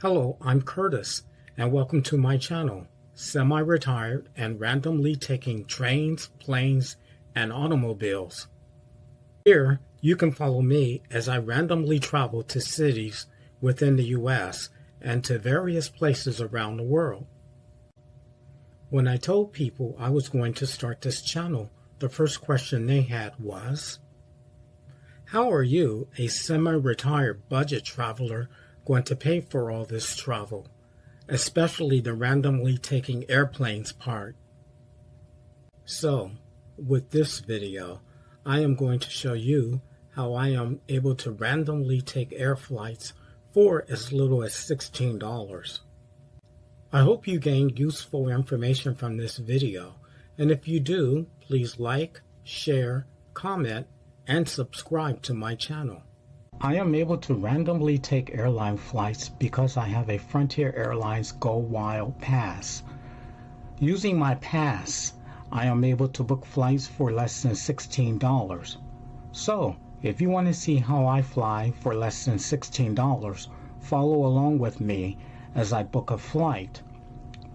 Hello, I'm Curtis, and welcome to my channel, Semi-Retired and Randomly Taking Trains, Planes, and Automobiles. Here, you can follow me as I randomly travel to cities within the U.S. and to various places around the world. When I told people I was going to start this channel, the first question they had was, how are you, a semi-retired budget traveler, going to pay for all this travel, especially the randomly taking airplanes part? So, with this video, I am going to show you how I am able to randomly take air flights for as little as $16. I hope you gained useful information from this video, and if you do, please like, share, comment, and subscribe to my channel. I am able to randomly take airline flights because I have a Frontier Airlines Go Wild Pass. Using my pass, I am able to book flights for less than $16. So, if you want to see how I fly for less than $16, follow along with me as I book a flight.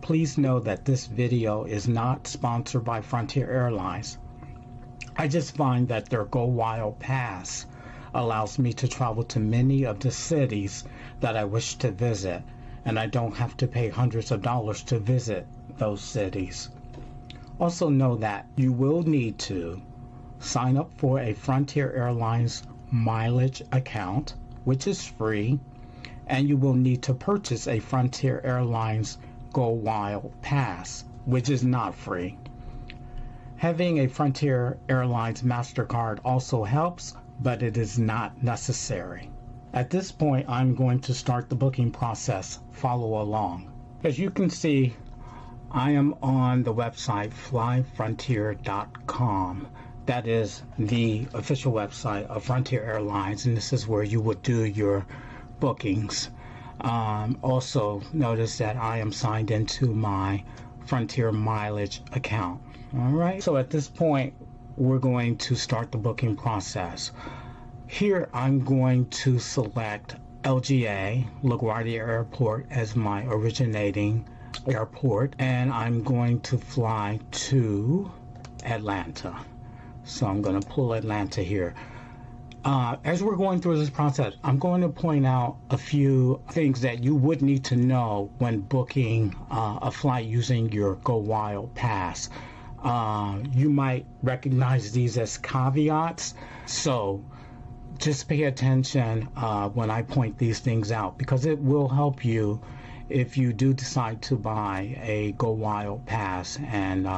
Please know that this video is not sponsored by Frontier Airlines. I just find that their Go Wild Pass allows me to travel to many of the cities that I wish to visit, and I don't have to pay hundreds of dollars to visit those cities. Also know that you will need to sign up for a Frontier Airlines mileage account, which is free, and you will need to purchase a Frontier Airlines Go Wild Pass, which is not free. Having a Frontier Airlines MasterCard also helps, but it is not necessary. At this point, I'm going to start the booking process. Follow along. As you can see, I am on the website flyfrontier.com. That is the official website of Frontier Airlines, and this is where you would do your bookings. Also, notice that I am signed into my Frontier mileage account. All right, so at this point, we're going to start the booking process. Here, I'm going to select LGA, LaGuardia Airport, as my originating airport, and I'm going to fly to Atlanta. So I'm going to pull Atlanta here. As we're going through this process, I'm going to point out a few things that you would need to know when booking a flight using your Go Wild Pass. You might recognize these as caveats, so just pay attention when I point these things out, because it will help you if you do decide to buy a Go Wild Pass and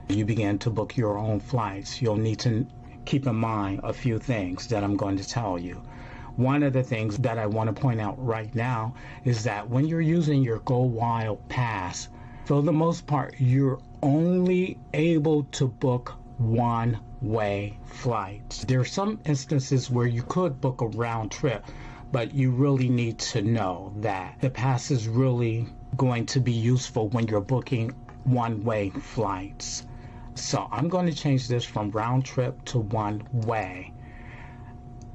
you begin to book your own flights. You'll need to keep in mind a few things that I'm going to tell you. One of the things that I want to point out right now is that when you're using your Go Wild Pass, for the most part, you're only able to book one-way flights. There are some instances where you could book a round trip, but you really need to know that the pass is really going to be useful when you're booking one-way flights. So I'm going to change this from round trip to one-way.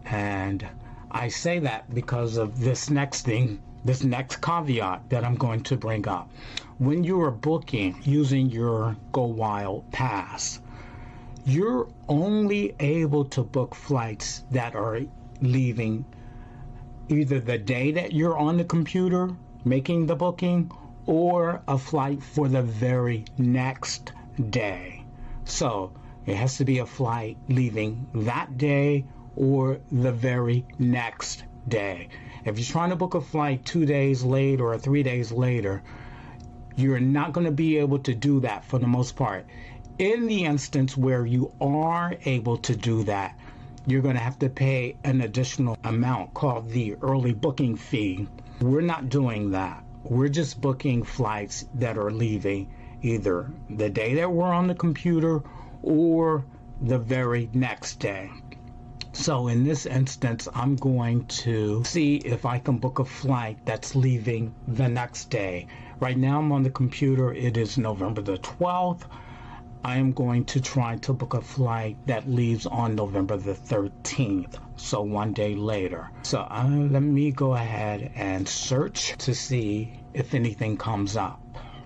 And I say that because of this next thing, this next caveat that I'm going to bring up. When you are booking using your Go Wild Pass, you're only able to book flights that are leaving either the day that you're on the computer making the booking or a flight for the very next day. So it has to be a flight leaving that day or the very next day. If you're trying to book a flight 2 days later or 3 days later, you're not going to be able to do that for the most part. In the instance where you are able to do that, you're going to have to pay an additional amount called the early booking fee. We're not doing that. We're just booking flights that are leaving either the day that we're on the computer or the very next day. So in this instance, I'm going to see if I can book a flight that's leaving the next day. Right now I'm on the computer. It is November the 12th. I am going to try to book a flight that leaves on November the 13th. so 1 day later. So let me go ahead and search to see if anything comes up.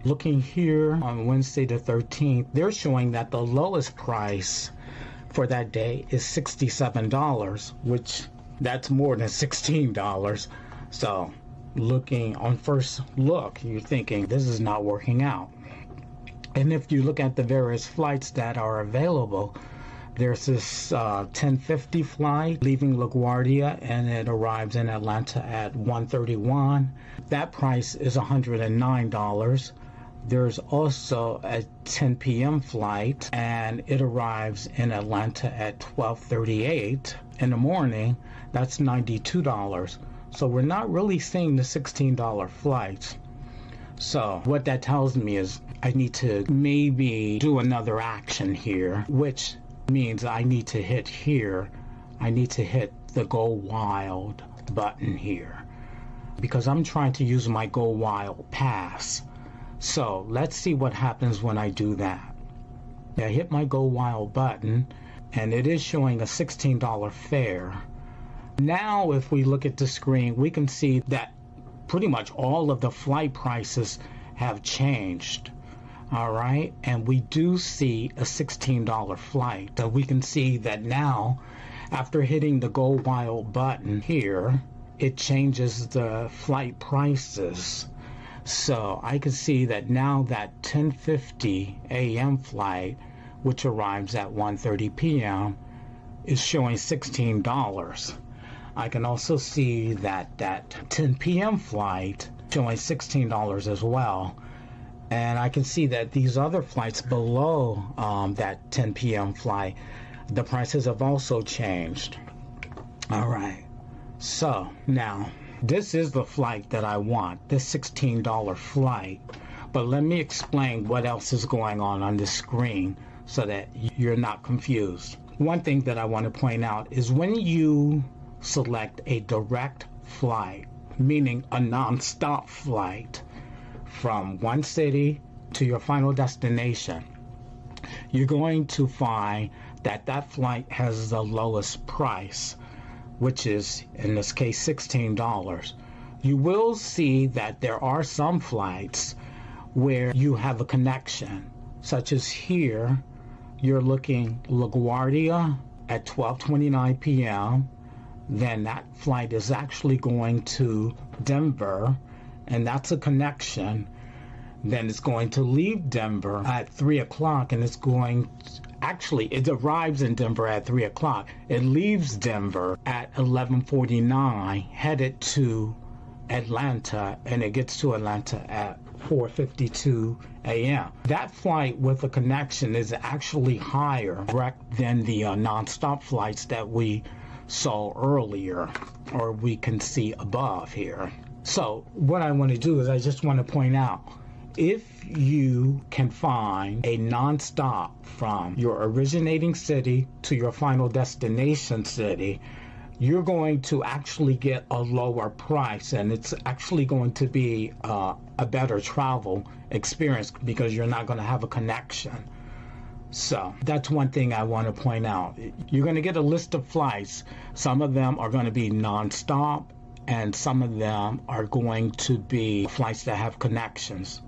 Looking here on Wednesday the 13th, they're showing that the lowest price for that day is $67, which that's more than $16. So looking on first look, you're thinking this is not working out. And if you look at the various flights that are available, there's this 10:50 flight leaving LaGuardia, and it arrives in Atlanta at 1:31. That price is $109. There's also a 10 p.m. flight, and it arrives in Atlanta at 12:38 in the morning. That's $92. So we're not really seeing the $16 flights. So what that tells me is I need to maybe do another action here, which means I need to hit here. I need to hit the Go Wild button here because I'm trying to use my Go Wild pass. So let's see what happens when I do that. I hit my Go Wild button and it is showing a $16 fare. Now if we look at the screen, we can see that pretty much all of the flight prices have changed. All right, and we do see a $16 flight. So we can see that now, after hitting the Go Wild button here, it changes the flight prices. So I can see that now that 10:50 a.m. flight, which arrives at 1:30 p.m., is showing $16. I can also see that that 10 p.m. flight showing $16 as well. And I can see that these other flights below that 10 p.m. flight, the prices have also changed. All right. So now, this is the flight that I want, this $16 flight. But let me explain what else is going on the screen so that you're not confused. One thing that I want to point out is when you select a direct flight, meaning a nonstop flight, from one city to your final destination, you're going to find that that flight has the lowest price, which is in this case $16. You will see that there are some flights where you have a connection, such as here you're looking LaGuardia at 12:29 p.m. Then that flight is actually going to Denver, and that's a connection. Then it's going to leave Denver at 3 o'clock, and it's going, actually it arrives in Denver at 3 o'clock. It leaves Denver at 11:49, headed to Atlanta, and it gets to Atlanta at 4:52 a.m. That flight with a connection is actually higher than the nonstop flights that we saw earlier, or we can see above here. So what I want to do is I just want to point out, if you can find a nonstop from your originating city to your final destination city, you're going to actually get a lower price, and it's actually going to be a better travel experience because you're not going to have a connection. So that's one thing I want to point out. You're going to get a list of flights. Some of them are going to be nonstop, and some of them are going to be flights that have connections.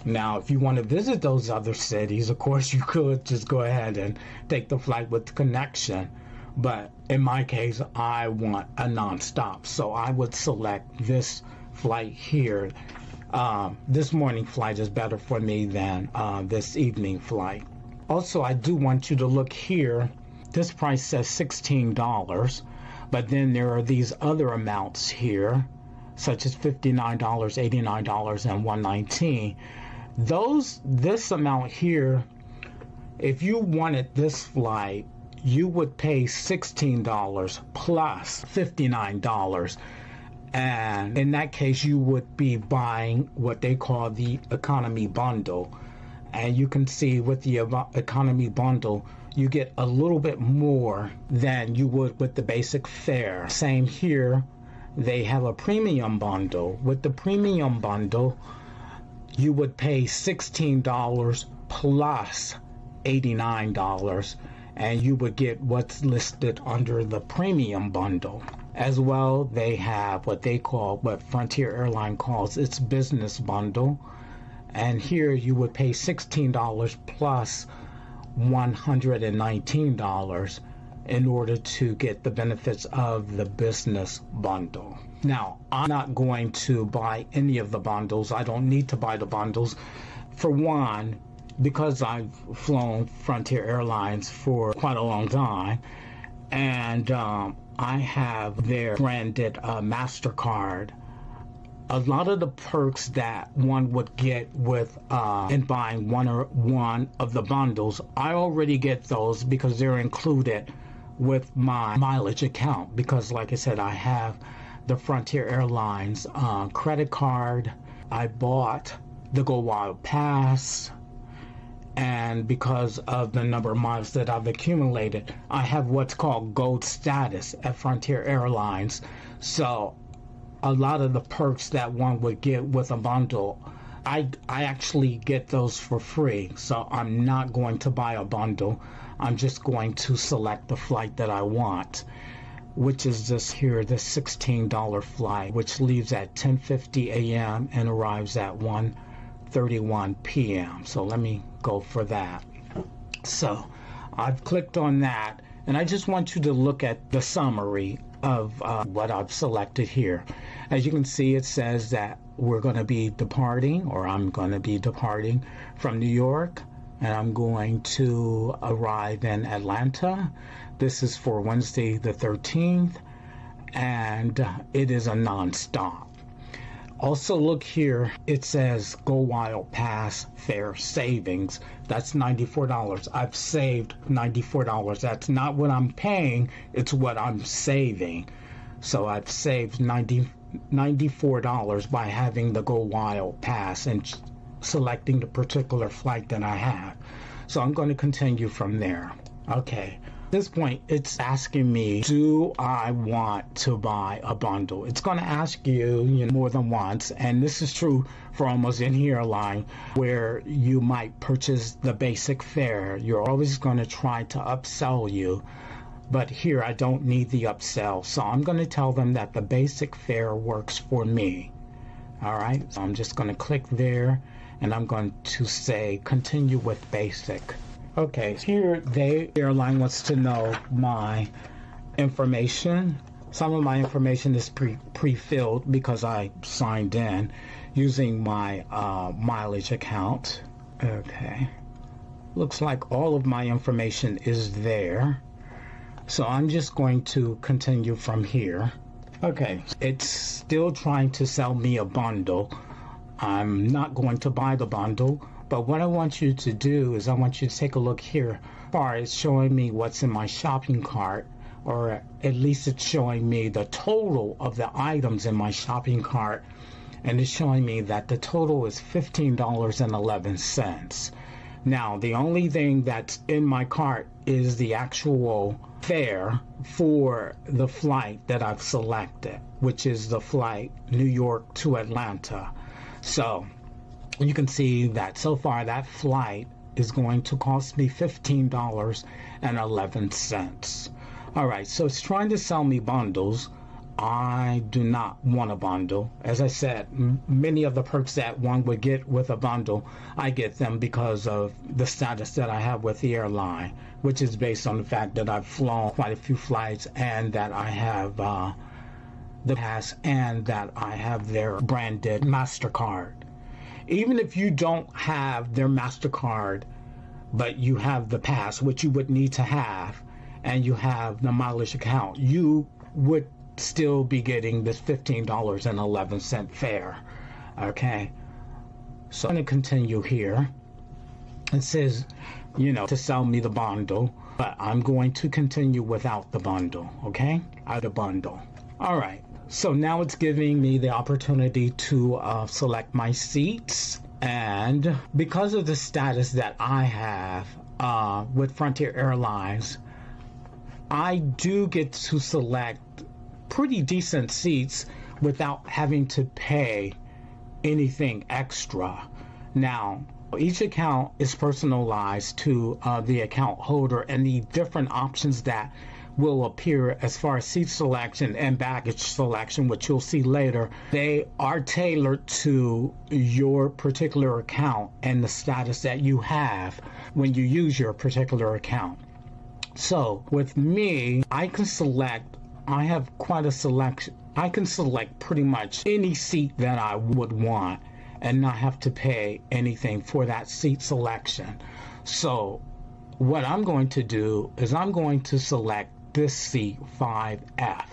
Now, if you want to visit those other cities, of course, you could just go ahead and take the flight with the connection. But in my case, I want a nonstop. So I would select this flight here. This morning flight is better for me than this evening flight. Also, I do want you to look here. This price says $16, but then there are these other amounts here, such as $59, $89, and $119. This amount here, if you wanted this flight, you would pay $16 plus $59. And in that case, you would be buying what they call the economy bundle. And you can see with the economy bundle, you get a little bit more than you would with the basic fare. Same here, they have a premium bundle. With the premium bundle, you would pay $16 plus $89. and you would get what's listed under the premium bundle. As well, they have what Frontier Airline calls its business bundle. And here you would pay $16 plus $119 in order to get the benefits of the business bundle. Now, I'm not going to buy any of the bundles. I don't need to buy the bundles. For one, because I've flown Frontier Airlines for quite a long time, and I have their branded MasterCard. A lot of the perks that one would get with in buying one of the bundles, I already get those because they're included with my mileage account. Because, like I said, I have the Frontier Airlines credit card. I bought the Go Wild Pass. And because of the number of miles that I've accumulated, I have what's called gold status at Frontier Airlines. So a lot of the perks that one would get with a bundle, I actually get those for free. So I'm not going to buy a bundle. I'm just going to select the flight that I want, which is this here, the $16 flight, which leaves at 10:50 a.m. and arrives at 1:31 p.m. So let me go for that. So I've clicked on that, and I just want you to look at the summary of what I've selected here. As you can see, it says that we're going to be departing, or I'm going to be departing from New York, and I'm going to arrive in Atlanta. This is for Wednesday the 13th, and it is a nonstop. Also, look here, it says Go Wild Pass fare savings. That's $94. I've saved $94. That's not what I'm paying, it's what I'm saving. So I've saved $94 by having the Go Wild Pass and selecting the particular flight that I have. So I'm going to continue from there. Okay. At this point, it's asking me, do I want to buy a bundle? It's going to ask you, more than once, and this is true for almost any airline where you might purchase the basic fare. You're always going to try to upsell you, but here I don't need the upsell, so I'm going to tell them that the basic fare works for me. All right, so I'm just going to click there, and I'm going to say continue with basic. Okay, here the airline wants to know my information. Some of my information is pre-filled because I signed in using my mileage account. Okay, looks like all of my information is there. So I'm just going to continue from here. Okay, it's still trying to sell me a bundle. I'm not going to buy the bundle. But what I want you to do is I want you to take a look here. It's showing me what's in my shopping cart, or at least it's showing me the total of the items in my shopping cart. And it's showing me that the total is $15.11. Now, the only thing that's in my cart is the actual fare for the flight that I've selected, which is the flight New York to Atlanta. So you can see that so far that flight is going to cost me $15.11. All right, so it's trying to sell me bundles. I do not want a bundle. As I said, many of the perks that one would get with a bundle, I get them because of the status that I have with the airline, which is based on the fact that I've flown quite a few flights and that I have the pass and that I have their branded MasterCard. Even if you don't have their MasterCard, but you have the pass, which you would need to have, and you have the mileage account, you would still be getting this $15.11 fare. Okay, so I'm going to continue here. It says, to sell me the bundle, but I'm going to continue without the bundle. Okay, out of bundle. All right. So now it's giving me the opportunity to select my seats, and because of the status that I have with Frontier Airlines, I do get to select pretty decent seats without having to pay anything extra. Now, Each account is personalized to the account holder, and the different options that will appear as far as seat selection and baggage selection, which you'll see later, they are tailored to your particular account and the status that you have when you use your particular account. So with me, I have quite a selection. I can select pretty much any seat that I would want and not have to pay anything for that seat selection. So what I'm going to do is I'm going to select this seat 5F.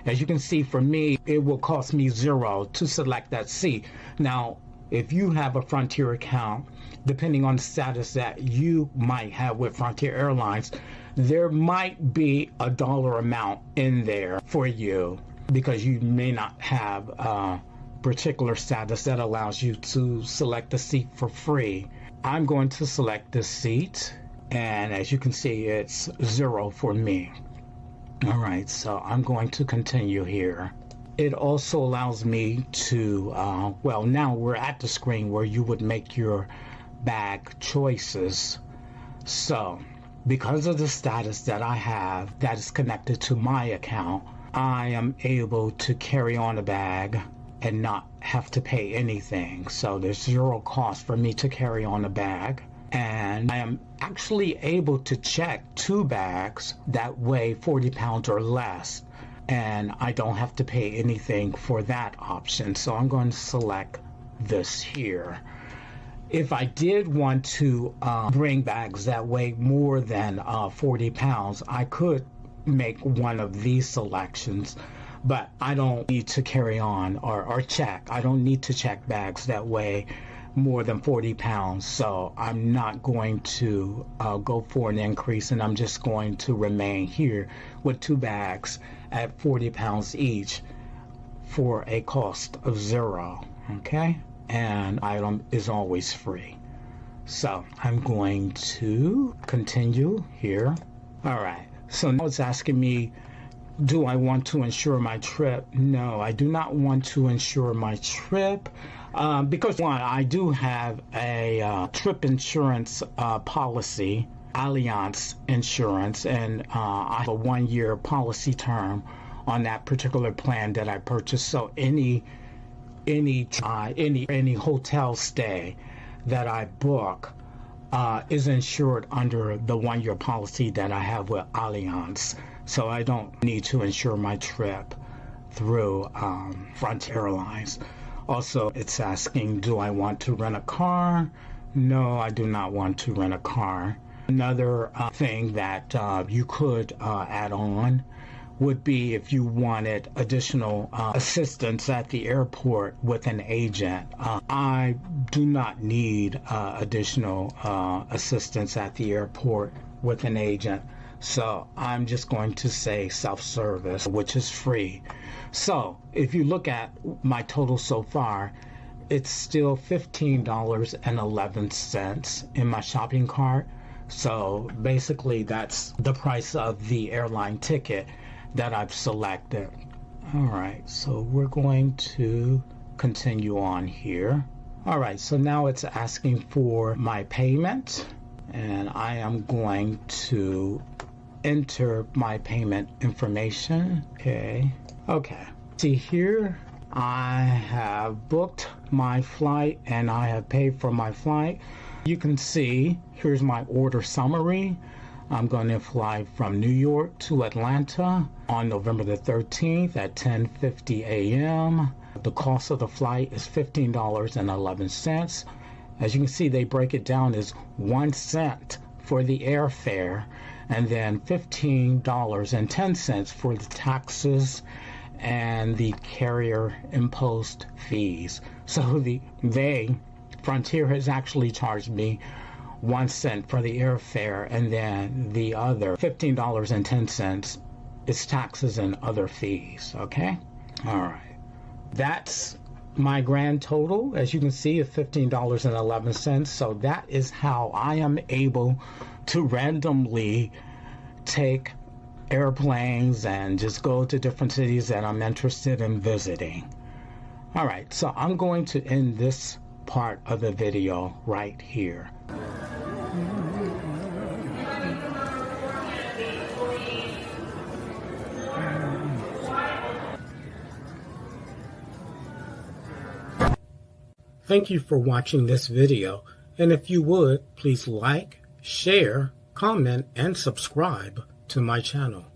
As you can see, for me, it will cost me $0 to select that seat. Now, if you have a Frontier account, depending on the status that you might have with Frontier Airlines, there might be a dollar amount in there for you because you may not have a particular status that allows you to select the seat for free. I'm going to select this seat, and as you can see, it's $0 for me. All right, so I'm going to continue here. It also allows me to, well, now we're at the screen where you would make your bag choices. So because of the status that I have that is connected to my account, I am able to carry on a bag and not have to pay anything. So there's $0 cost for me to carry on a bag. And I am actually able to check 2 bags that weigh 40 pounds or less, and I don't have to pay anything for that option. So I'm going to select this here. If I did want to bring bags that weigh more than 40 pounds, I could make one of these selections, but I don't need to carry on or check. I don't need to check bags that weigh more than 40 pounds, so I'm not going to go for an increase, and I'm just going to remain here with 2 bags at 40 pounds each for a cost of $0. Okay, and item is always free. So I'm going to continue here. All right, so now it's asking me, do I want to insure my trip? No, I do not want to insure my trip. Because one, I do have a trip insurance policy, Airlines insurance, and I have a 1-year policy term on that particular plan that I purchased. So any hotel stay that I book is insured under the 1-year policy that I have with Airlines. So I don't need to insure my trip through Frontier Airlines. Also, it's asking, do I want to rent a car? No, I do not want to rent a car. Another thing that you could add on would be if you wanted additional assistance at the airport with an agent. I do not need additional assistance at the airport with an agent. So I'm just going to say self-service, which is free. So if you look at my total so far, it's still $15.11 in my shopping cart. So basically that's the price of the airline ticket that I've selected. All right, so we're going to continue on here. All right, so now it's asking for my payment, and I am going to enter my payment information. Okay. See here, I have booked my flight and I have paid for my flight. You can see, here's my order summary. I'm going to fly from New York to Atlanta on November the 13th at 10:50 a.m. The cost of the flight is $15.11. As you can see, they break it down as 1 cent for the airfare, and then $15.10 for the taxes and the carrier imposed fees. So Frontier has actually charged me 1 cent for the airfare, and then the other $15.10 is taxes and other fees. Okay, all right, that's my grand total, as you can see, of $15.11. So that is how I am able to randomly take airplanes and just go to different cities that I'm interested in visiting. All right, so I'm going to end this part of the video right here. Thank you for watching this video, and if you would, please like, share, comment, and subscribe to my channel.